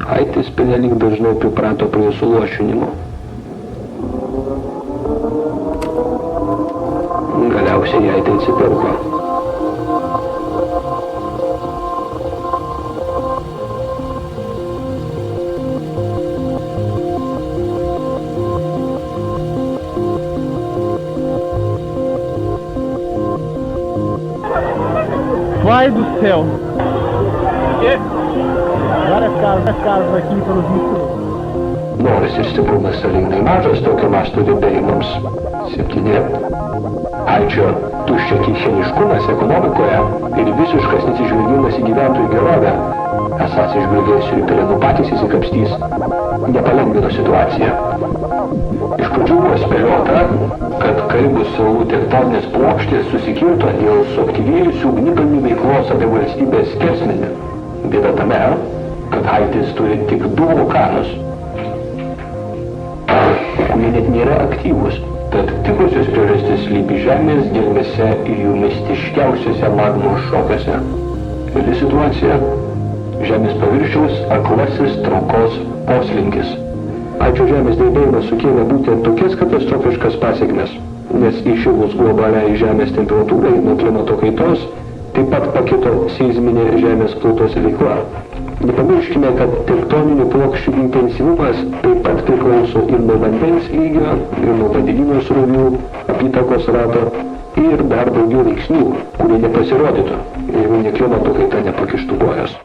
Haitis pernelyg dažnai priprato prie suluošinimo. Galiausiai jai tai atsipirko. Pai do céu! Várias casas aqui pelos miškus. Noras ir stiprumas sąlyginai mažas tokio masto judėjimams. 7. Haičio tuščiakišeniškumas ekonomikoje ir visiškas nesižvelgimas į gyventojų gerovę, esą atsižvelgėjus ir pelenų patys įsikapstys, nepalengvino situaciją. Iš pradžių buvo spėliota, kad Karibų salų tektoninės plokštės susikirto dėl suaktyvėjusių ugnikalnių veiklos apie valstybės skersmenį. Bėda tame, kad Haitis turi tik 2 vulkanus, kurie net nėra aktyvūs, tad tikrosios priežastys slypi žemės gelmėse ir jų mistiškiausiuose magmos šokuose. Reali situacija – žemės paviršiaus aklasis traukos poslinkis. Haičio žemės drebėjimas sukėlė būtent tokias katastrofiškas pasekmes, nes įšilus globaliai žemės temperatūrai nuo klimato kaitos taip pat pakito seizminė žemės plutos veikla. Nepamirškime, kad tektoninių plokščių intensyvumas taip pat priklauso ir nuo vandens lygio, ir nuo vandenynų srovių, apytakos rato ir dar daugiau veiksnių, kurie nepasirodytų, jeigu ne klimato kaita nepakištų kojos.